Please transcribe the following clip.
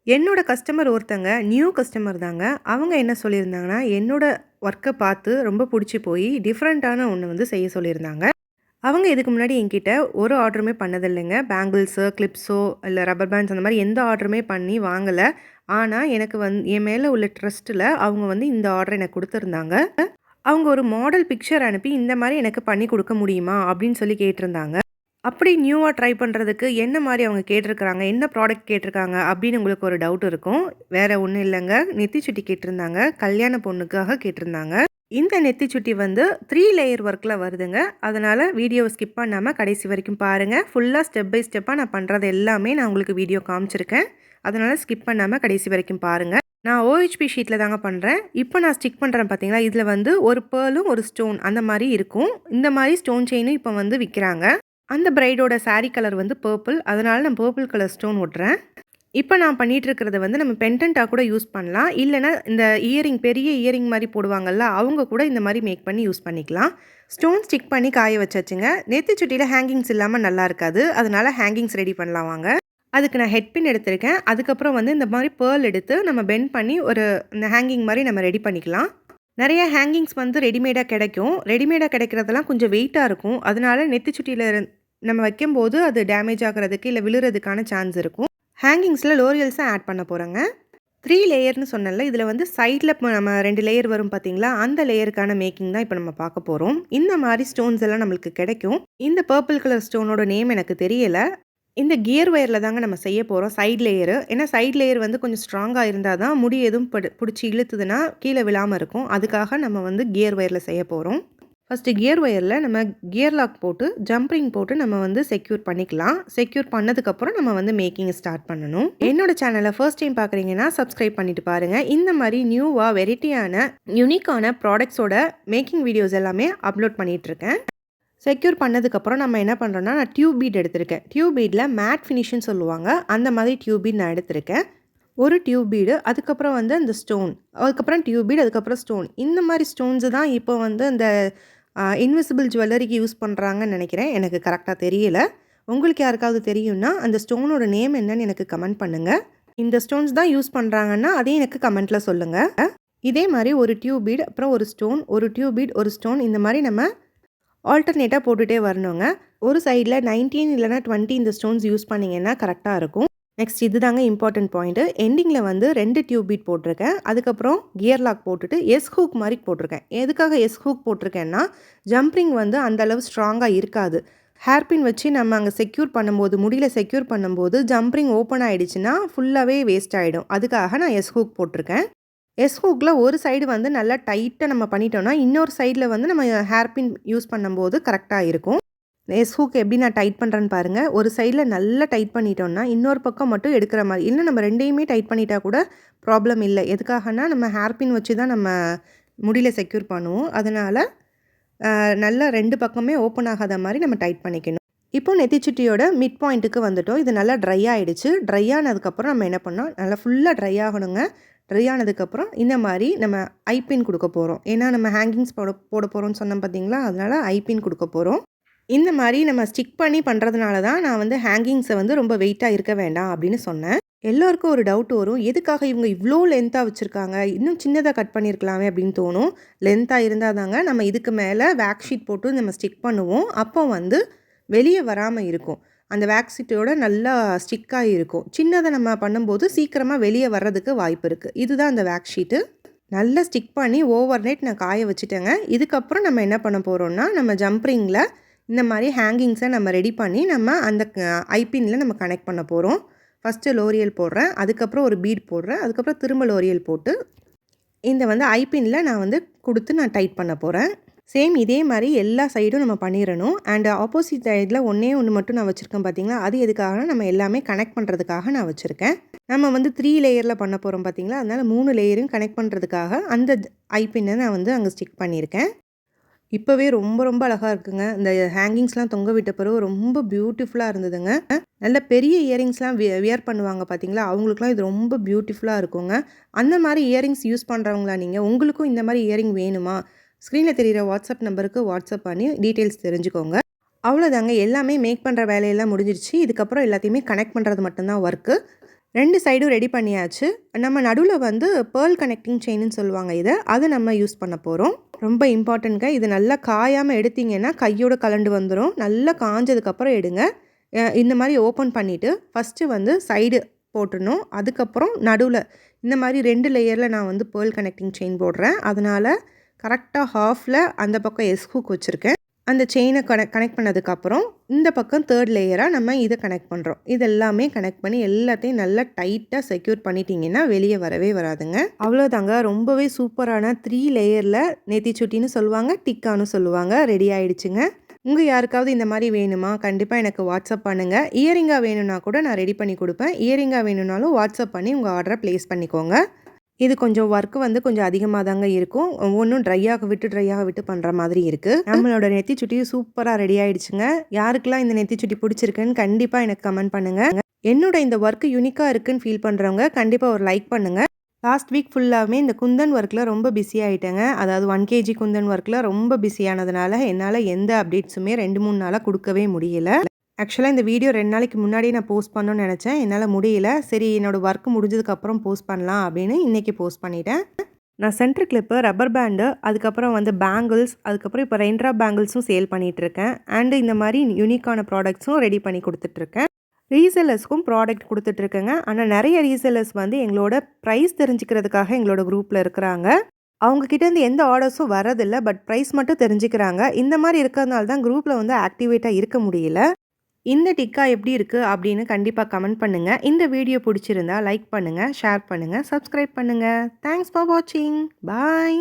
என்னோட கஸ்டமர் ஒருத்தங்க new customer தாங்க. அவங்க என்ன சொல்லியிருந்தாங்கன்னா, என்னோட ஒர்க்க பார்த்து ரொம்ப புடிச்சு போய் டிஃப்ரெண்ட்டான ஒண்ணு வந்து செய்ய சொல்லியிருந்தாங்க. அவங்க இதுக்கு முன்னாடி என்கிட்ட ஒரு ஆர்டருமே பண்ணதில்லைங்க. பேங்கிள்ஸோ, கிளிப்ஸோ இல்ல ரப்பர் பேண்ட்ஸ் அந்த மாரி எந்த ஆர்டருமே பண்ணி வாங்கல. ஆனா, எனக்கு என் மேல உள்ள ட்ரஸ்ட்ல அவங்க வந்து இந்த ஆர்டர எனக்கு குடுத்துருந்தாங்க. அவங்க ஒரு மாடல் பிக்சர் அனுப்பி, "இந்த மாரி எனக்கு பண்ணி குடுக்க முடியுமா?" அப்படின்னு சொல்லி கேட்டிருந்தாங்க. அப்படி நியூவா ட்ரை பண்றதுக்கு என்ன மாரி அவங்க கேட்டிருக்காங்க? என்ன ப்ராடக்ட் கேட்டிருக்காங்க? அப்படின்னு உங்களுக்கு ஒரு டவுட் இருக்கும். வேற ஒண்ணும் இல்லங்க. நெத்திச்சுட்டி கேட்டிருந்தாங்க. கல்யாண பொண்ணுக்காக கேட்டிருந்தாங்க. இந்த நெத்திச்சுட்டி வந்து 3 லேயர் ஒர்க்ல வருதுங்க. அதனால வீடியோவ ஸ்கிப் பண்ணாம கடைசி வரைக்கும் பாருங்க. ஃபுல்லா ஸ்டெப் பை ஸ்டெப்பா நான் பண்றது எல்லாமே நான் உங்களுக்கு வீடியோ காமிச்சிருக்கேன். அதனால ஸ்கிப் பண்ணாம கடைசி வரைக்கும் பாருங்க. நான் OHP ஷீட்ல தாங்க பண்றேன். இப்போ நான் ஸ்டிக் பண்றேன் பார்த்தீங்களா? இதுல வந்து ஒரு பெர்லும், ஒரு ஸ்டோன் அந்த மாரி இருக்கும். இந்த மாரி ஸ்டோன் செயினும் இப்போ வந்து விக்கிறாங்க. அந்த பிரைடோட சாரி கலர் வந்து பர்பிள். அதனால நான் பர்பிள் கலர் ஸ்டோன் ஒட்டுறேன். இப்ப நான் பண்ணிட்டு இருக்கிறது வந்து நம்ம பெண்டன்ட்டா கூட யூஸ் பண்ணலாம். இல்லன்னா இந்த பெரிய இயரிங் மாரி போடுவாங்கல்ல, அவங்க கூட இந்த மாரி மேக் பண்ணி யூஸ் பண்ணிக்கலாம். ஸ்டோன் ஸ்டிக் பண்ணி காய வச்சாச்சுங்க. நெத்திச்சுட்டியில ஹேங்கிங்ஸ் இல்லாம நல்லா இருக்காது. அதனால ஹேங்கிங்ஸ் ரெடி பண்ணலாம் வாங்க. அதுக்கு நான் ஹெட் பின் எடுத்திருக்கேன். அதுக்கப்புறம் வந்து இந்த மாரி பேர்ல் எடுத்து நம்ம பெண்ட் பண்ணி இந்த ஹேங்கிங் மாரி நம்ம ரெடி பண்ணிக்கலாம். நெறைய ஹேங்கிங்ஸ் வந்து ரெடிமேடா கிடைக்கும். ரெடிமேடா கிடைக்கிறதெல்லாம் கொஞ்சம் வெயிட்டா இருக்கும். அதனால நெத்திச்சுட்டியில நம்ம வைக்கும்போது அது டேமேஜ் ஆகுறதுக்கு, இல்ல விழுறதுக்கான சான்ஸ் இருக்கும். ஹேங்கிங்ஸ்ல லோரியல்ஸும் ஆட் பண்ண போறேங்க. 3 லேயர்ன்னு சொன்னேன்ல, இதில வந்து சைட்ல நம்ம 2 லேயர் வரும் பார்த்தீங்களா? அந்த லேயருக்கான மேக்கிங் தான் இப்ப நம்ம பார்க்க போறோம். இந்த மாரி ஸ்டோன்ஸ் எல்லாம் நம்மளுக்கு கிடைக்கும். இந்த பர்பிள் கலர் ஸ்டோனோட நேம் எனக்கு தெரியல. இந்த கியர் ஒயர்ல தாங்க நம்ம செய்ய போறோம் சைட் லேயரு. ஏன்னா சைட் லேயர் வந்து கொஞ்சம் ஸ்ட்ராங்கா இருந்தா தான் முடி எதுவும் புடிச்சு இழுத்துதுன்னா கீழ விழாம இருக்கும். அதுக்காக நம்ம வந்து கியர் ஒயர்ல செய்ய போறோம். ஃபர்ஸ்ட்டு கியர் ஒயர்ல நம்ம கியர் லாக் போட்டு, ஜம்ப் போட்டு நம்ம வந்து செக்யூர் பண்ணிக்கலாம். செக்யூர் பண்ணதுக்கப்புறம் நம்ம வந்து மேக்கிங் ஸ்டார்ட் பண்ணணும். என்னோட சேனல ஃபர்ஸ்ட் டைம் பார்க்குறீங்கன்னா, சப்ஸ்கிரைப் பண்ணிட்டு பாருங்க. இந்த மாரி நியூவா வெரைட்டியான, யூனிக்கான ப்ராடக்ட்ஸோட மேக்கிங் வீடியோஸ் எல்லாமே அப்லோட் பண்ணிட்டுருக்கேன். செக்யூர் பண்ணதுக்கப்புறம் நம்ம என்ன பண்ணுறோம்னா, நான் டியூப் பீட் எடுத்திருக்கேன். டியூப் பீட்ல மேட் ஃபினிஷ்ன்னு சொல்லுவாங்க. அந்த மாதிரி டியூப் பீட் நான் எடுத்திருக்கேன். ஒரு டியூப் பீடு, அதுக்கப்புறம் வந்து அந்த ஸ்டோன், அதுக்கப்புறம் டியூப் பீட், அதுக்கப்புறம் ஸ்டோன். இந்த மாரி ஸ்டோன்ஸு தான் இப்போ வந்து இந்த இன்விசிபிள் ஜுவல்லரிக்கு யூஸ் பண்ணுறாங்கன்னு நெனைக்கிறேன். எனக்கு கரெக்ட்டா தெரியல. உங்களுக்கு யாருக்காவது தெரியும்னா, அந்த ஸ்டோனோட நேம் என்னன்னு எனக்கு கமெண்ட் பண்ணுங்க. இந்த ஸ்டோன்ஸ் தான் யூஸ் பண்ணுறாங்கன்னா, அதையும் எனக்கு கமெண்ட்ல சொல்லுங்க. இதே மாரி ஒரு டியூப் பீட், அப்புறம் ஒரு ஸ்டோன், ஒரு டியூப் பீட், ஒரு ஸ்டோன் இந்த மாரி நம்ம ஆல்டர்னேட்டா போட்டுட்டே வரணுங்க. ஒரு சைடில் 19 இல்லைனா 20 இந்த ஸ்டோன்ஸ் யூஸ் பண்ணிங்கன்னா கரெக்டாக இருக்கும். நெக்ஸ்ட் இதுதாங்க இம்பார்ட்டன்ட் பாயிண்ட்டு. எண்டிங்கில் வந்து 2 டியூப் பீட் போட்டிருக்கேன். அதுக்கப்புறம் கியர் லாக் போட்டுட்டு எஸ் ஹூக் மாதிரி போட்டிருக்கேன். எதுக்காக எஸ் ஹூக் போட்டிருக்கேன்னா, ஜம்பிங் வந்து அந்த அளவு ஸ்ட்ராங்காக இருக்காது. ஹேர்பின் வச்சு நம்ம அங்கே செக்யூர் பண்ணும்போது, முடியில் செக்யூர் பண்ணும்போது ஜம்பிங் ஓப்பன் ஆகிடுச்சுன்னா ஃபுல்லாகவே வேஸ்ட் ஆகிடும். அதுக்காக நான் எஸ் ஹூக் போட்டிருக்கேன். எஸ் ஹூக்கில் ஒரு சைடு வந்து நல்லா டைட்டாக நம்ம பண்ணிட்டோம்னா, இன்னொரு சைடில் வந்து நம்ம ஹேர்பின் யூஸ் பண்ணும்போது கரெக்டாக இருக்கும். எஸ் ஹூக் எப்படி நான் டைட் பண்ணுறேன்னு பாருங்கள். ஒரு சைடில் நல்லா டைட் பண்ணிட்டோம்னா, இன்னொரு பக்கம் மட்டும் எடுக்கிற மாதிரி. இல்லை நம்ம 2யுமே டைட் பண்ணிட்டா கூட ப்ராப்ளம் இல்லை. எதுக்காகனா நம்ம ஹேர்பின் வச்சு தான் நம்ம முடியில் செக்யூர் பண்ணுவோம். அதனால் நல்லா 2 பக்கமே ஓப்பன் ஆகாத மாதிரி நம்ம டைட் பண்ணிக்கணும். இப்போ நெத்திச்சுட்டியோட மிட் பாயிண்ட்டுக்கு வந்துட்டோம். இது நல்லா ட்ரை ஆகிடுச்சு. ட்ரை ஆனதுக்கப்புறம் நம்ம என்ன பண்ணோம், நல்லா ஃபுல்லாக ட்ரை ஆகணுங்க. ட்ரை ஆனதுக்கப்புறம் இந்த மாதிரி நம்ம ஐபின் கொடுக்க போகிறோம். ஏன்னா நம்ம ஹேங்கிங்ஸ் போட போகிறோம்னு சொன்னோம் பார்த்தீங்களா, அதனால் ஐபின் கொடுக்க போகிறோம். இந்த மாதிரி நம்ம ஸ்டிக் பண்ணி பண்ணுறதுனால தான் நான் வந்து ஹேங்கிங்ஸை வந்து ரொம்ப வெயிட்டாக இருக்க வேண்டாம் அப்படின்னு சொன்னேன். எல்லோருக்கும் ஒரு டவுட் வரும், எதுக்காக இவங்க இவ்வளோ லென்த்தாக வச்சுருக்காங்க, இன்னும் சின்னதாக கட் பண்ணியிருக்கலாமே அப்படின்னு தோணும். லென்த்தாக இருந்தால் தாங்க நம்ம இதுக்கு மேலே வேக்ஸ் ஷீட் போட்டு நம்ம ஸ்டிக் பண்ணுவோம். அப்போ வந்து வெளியே வராமல் இருக்கும். அந்த வேக்ஸ் ஷீட்டோட நல்லா ஸ்டிக்காக இருக்கும். சின்னதை நம்ம பண்ணும்போது சீக்கிரமாக வெளியே வர்றதுக்கு வாய்ப்பு இருக்குது. இதுதான் அந்த வேக்ஸ் ஷீட்டு. நல்லா ஸ்டிக் பண்ணி ஓவர் நைட் நான் காய வச்சுட்டேங்க. இதுக்கப்புறம் நம்ம என்ன பண்ண போகிறோம்னா, நம்ம ஜம்ப்ரிங்கில் இந்த மாதிரி ஹேங்கிங்ஸை நம்ம ரெடி பண்ணி நம்ம அந்த ஐபின்ல நம்ம கனெக்ட் பண்ண போகிறோம். ஃபஸ்ட்டு லோரியல் போடுறேன், அதுக்கப்புறம் ஒரு பீட் போடுறேன், அதுக்கப்புறம் திரும்ப லோரியல் போட்டு இந்த வந்து ஐபின்ல நான் வந்து கொடுத்து நான் டைட் பண்ண போகிறேன். சேம் இதே மாதிரி எல்லா சைடும் நம்ம பண்ணிடணும். அண்ட் ஆப்போசிட் சைடில் ஒன்றே ஒன்று மட்டும் நான் வச்சுருக்கேன் பார்த்தீங்களா, அது எதுக்காகனா நம்ம எல்லாமே கனெக்ட் பண்ணுறதுக்காக நான் வச்சுருக்கேன். நம்ம வந்து 3 லேயரில் பண்ண போகிறோம் பார்த்தீங்களா, அதனால் 3 லேயரும் கனெக்ட் பண்ணுறதுக்காக அந்த ஐபின்னை நான் வந்து அங்கே ஸ்டிக் பண்ணியிருக்கேன். இப்போவே ரொம்ப ரொம்ப அழகாக இருக்குங்க. இந்த ஹேங்கிங்ஸ்லாம் தொங்க விட்ட பிறகு ரொம்ப பியூட்டிஃபுல்லாக இருந்ததுங்க. நல்ல பெரிய இயரிங்ஸ்லாம் வியர் பண்ணுவாங்க பார்த்தீங்களா, அவங்களுக்குலாம் இது ரொம்ப பியூட்டிஃபுல்லாக இருக்குங்க. அந்த மாதிரி இயரிங்ஸ் யூஸ் பண்ணுறவங்களா நீங்கள், உங்களுக்கும் இந்த மாதிரி இயரிங் வேணுமா, ஸ்க்ரீனில் தெரிகிற வாட்ஸ்அப் நம்பருக்கு வாட்ஸ்அப் பண்ணி டீட்டெயில்ஸ் தெரிஞ்சுக்கோங்க. அவ்வளோதாங்க, எல்லாமே மேக் பண்ணுற வேலையெல்லாம் முடிஞ்சிருச்சு. இதுக்கப்புறம் எல்லாத்தையுமே கனெக்ட் பண்ணுறது மட்டும்தான் ஒர்க்கு. 2 சைடும் ரெடி பண்ணியாச்சு. நம்ம நடுவுல வந்து பேர்ல் கனெக்டிங் செயின்னு சொல்லுவாங்க இத. அத நம்ம யூஸ் பண்ண போறோம். ரொம்ப இம்பார்ட்டன்ட்ங்க. இது நல்லா காயாம எடுத்தீங்கன்னா, கையோட கழண்டு வந்துரும். நல்லா காஞ்சதுக்கப்புறம் எடுங்க. இந்த மாரி ஓப்பன் பண்ணிட்டு, ஃபர்ஸ்ட்டு வந்து சைடு போட்டுறணும். அதுக்கப்புறம் நடுவுல இந்த மாரி 2 லேயர்ல நான் வந்து பேர்ல் கனெக்டிங் செயின் போடுறேன். அதனால கரெக்ட்டா ஹாஃப்ல அந்த பக்கம் எஸ் ஹூக் வச்சிருக்கேன். அந்த செயினை கனெக்ட் பண்ணதுக்கப்புறம் இந்த பக்கம் 3rd லேயராக நம்ம இதை கனெக்ட் பண்ணுறோம். இது எல்லாமே கனெக்ட் பண்ணி எல்லாத்தையும் நல்லா டைட்டாக செக்யூர் பண்ணிட்டீங்கன்னா வெளியே வரவே வராதுங்க. அவ்வளோதாங்க. ரொம்பவே சூப்பரான 3 லேயரில் நெத்திச்சுட்டின்னு சொல்லுவாங்க, டிக்கான்னு சொல்லுவாங்க, ரெடி ஆயிடுச்சுங்க. உங்கள் யாருக்காவது இந்த மாதிரி வேணுமா? கண்டிப்பாக எனக்கு வாட்ஸ்அப் பண்ணுங்கள். இயரிங்காக வேணும்னா கூட நான் ரெடி பண்ணி கொடுப்பேன். இயரிங்காக வேணும்னாலும் வாட்ஸ்அப் பண்ணி உங்கள் ஆர்டரை ப்ளேஸ் பண்ணிக்கோங்க. இது கொஞ்சம் ஒர்க் வந்து கொஞ்சம் அதிகமாக தாங்க இருக்கும். ஒவ்வொன்றும் ட்ரையாக விட்டு பண்ணுற மாதிரி இருக்குது. நம்மளோட நெத்திச்சுட்டியும் சூப்பராக ரெடி ஆயிடுச்சுங்க. யாருக்கெல்லாம் இந்த நெத்திச்சுட்டி பிடிச்சிருக்குன்னு கண்டிப்பாக எனக்கு கமெண்ட் பண்ணுங்கள். என்னோட இந்த ஒர்க் யூனிக்காக இருக்குன்னு ஃபீல் பண்ணுறவங்க கண்டிப்பாக ஒரு லைக் பண்ணுங்கள். லாஸ்ட் வீக் ஃபுல்லாகவே இந்த குந்தன் ஒர்க்கில் ரொம்ப பிஸி ஆகிட்டேங்க. அதாவது 1 kg குந்தன் ஒர்க்கில் ரொம்ப பிஸியானதுனால என்னால் எந்த அப்டேட்ஸுமே 2-3 நாளாக கொடுக்கவே முடியல. ஆக்சுவலாக இந்த வீடியோ 2 நாளைக்கு முன்னாடியே நான் போஸ்ட் பண்ணணும்னு நினச்சேன். என்னால் முடியல. சரி, என்னோடய ஒர்க் முடிஞ்சதுக்கப்புறம் போஸ்ட் பண்ணலாம் அப்படின்னு இன்றைக்கி போஸ்ட் பண்ணிட்டேன். நான் சென்டர் கிளிப்பு, ரப்பர் பேண்டு, அதுக்கப்புறம் வந்து பேங்கிள்ஸ், அதுக்கப்புறம் இப்போ ரெயின் ட்ராப் பேங்கிள்ஸும் சேல் பண்ணிகிட்ருக்கேன். அண்டு இந்த மாதிரி யூனிக்கான ப்ராடக்ட்ஸும் ரெடி பண்ணி கொடுத்துட்ருக்கேன். ரீசெல்லர்ஸ்க்கும் ப்ராடக்ட் கொடுத்துட்ருக்கேங்க. ஆனால் நிறைய ரீசெல்லர்ஸ் வந்து எங்களோட ப்ரைஸ் தெரிஞ்சுக்கிறதுக்காக எங்களோட குரூப்பில் இருக்கிறாங்க. அவங்கக்கிட்டேருந்து எந்த ஆர்டர்ஸும் வரதில்லை. பட் ப்ரைஸ் மட்டும் தெரிஞ்சுக்கிறாங்க. இந்த மாதிரி இருக்கிறதுனால தான் குரூப்பில் வந்து ஆக்டிவேட்டாக இருக்க முடியல. இந்த டிக்கா எப்படி இருக்குது அப்படின்னு கண்டிப்பாக கமெண்ட் பண்ணுங்கள். இந்த வீடியோ பிடிச்சிருந்தா லைக் பண்ணுங்கள், ஷேர் பண்ணுங்கள், சப்ஸ்கிரைப் பண்ணுங்கள். தேங்க்ஸ் ஃபார் வாட்சிங். பாய்.